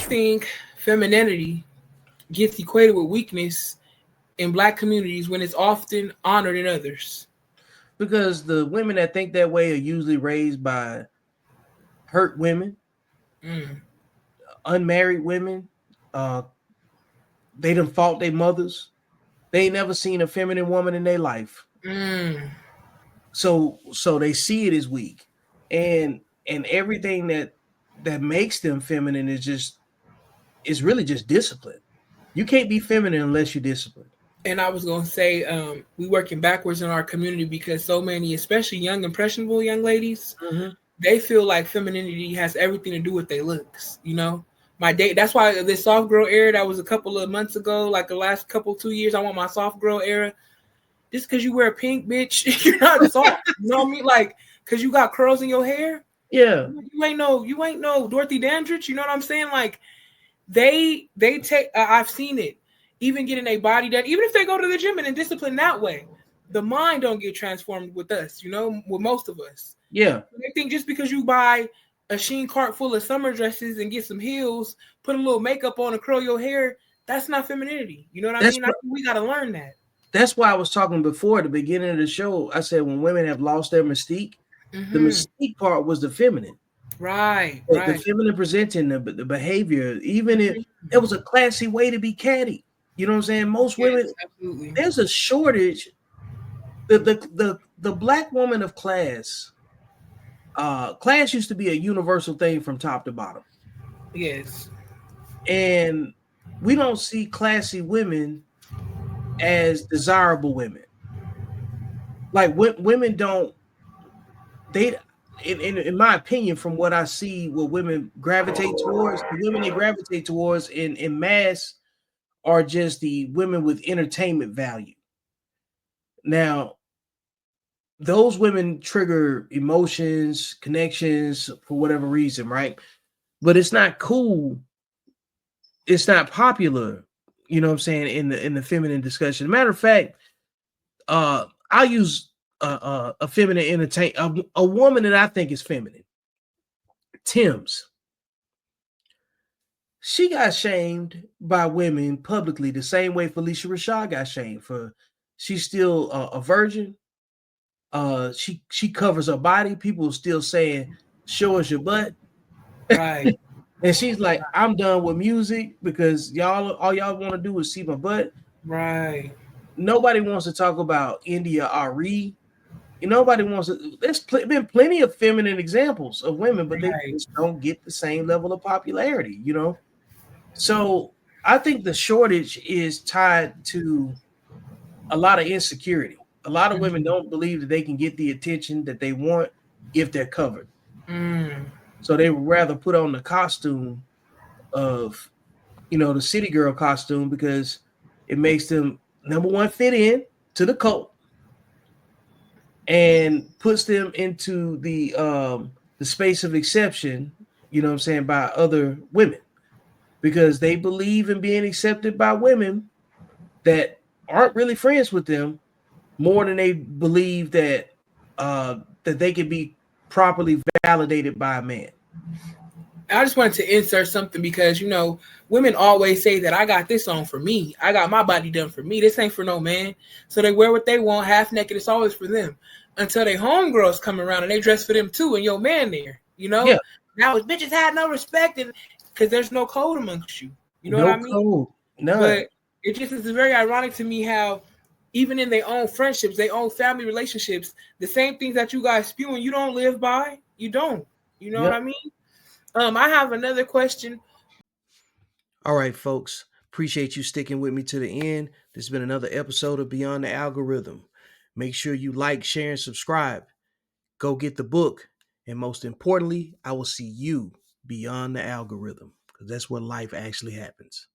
think femininity gets equated with weakness in Black communities when it's often honored in others? Because the women that think that way are usually raised by hurt women, Mm. unmarried women. Uh, they done fought their mothers. They ain't never seen a feminine woman in their life. Mm. So they see it as weak. And everything that makes them feminine is really just discipline. You can't be feminine unless you're disciplined. And I was gonna say, we working backwards in our community because so many, especially young, impressionable young ladies, Mm-hmm. they feel like femininity has everything to do with their looks. You know, my date. That's why this soft girl era that was a couple of months ago, like the last couple 2 years, I want my soft girl era. Just because you wear pink, bitch, you're not soft. You know what I mean? Like, because you got curls in your hair, Yeah. you ain't no Dorothy Dandridge. You know what I'm saying? Like, they take. I've seen it. Even getting a body that, even if they go to the gym and in discipline that way, the mind don't get transformed with us. You know, with most of us. Yeah. They think just because you buy a Sheen cart full of summer dresses and get some heels, put a little makeup on and curl your hair, that's not femininity. You know what I That's mean? I think we got to learn that. that's why I was talking before at the beginning of the show. I said when women have lost their mystique, the Mm-hmm. mystique part was the feminine. Right, The right. feminine presenting the behavior, even if it was a classy way to be catty. You know what I'm saying? Most women, Yes, absolutely. there's a shortage. The black woman of class, class used to be a universal thing from top to bottom. Yes. And we don't see classy women as desirable women. Like women don't they in my opinion, from what I see, what women gravitate towards, the women they gravitate towards in mass are just the women with entertainment value. Now, those women trigger emotions, connections for whatever reason, right? But it's not cool. It's not popular. You know what I'm saying in the feminine discussion. Matter of fact, I'll use a feminine a woman that I think is feminine. Tim's. She got shamed by women publicly the same way Felicia Rashad got shamed for. She's still a virgin. She covers her body. People still saying, "Show us your butt," Right. and she's like, "I'm done with music because all y'all want to do is see my butt." Right. Nobody wants to talk about India Ari. Nobody wants to. Been plenty of feminine examples of women, but they Right. just don't get the same level of popularity. So I think the shortage is tied to a lot of insecurity. A lot of women Mm-hmm. don't believe that they can get the attention that they want if they're covered. Mm. So they would rather put on the costume of, the city girl costume because it makes them number one fit in to the cult and puts them into the space of exception, you know what I'm saying, by other women because they believe in being accepted by women that aren't really friends with them more than they believe that they can be properly validated by a man. I just wanted to insert something because women always say that I got this on for me. I got my body done for me. This ain't for no man. So they wear what they want, half naked. It's always for them. Until they homegirls come around and they dress for them too, and your man there. Yeah, Now if bitches had no respect, and because there's no code amongst you. You know what no I mean? code, none. But it just is very ironic to me how even in their own friendships, their own family relationships, the same things that you guys spew and you don't live by, you don't. You know what I Yep. mean? I have another question. All right, folks. Appreciate you sticking with me to the end. This has been another episode of Beyond the Algorithm. Make sure you like, share, and subscribe. Go get the book. And most importantly, I will see you beyond the algorithm because that's where life actually happens.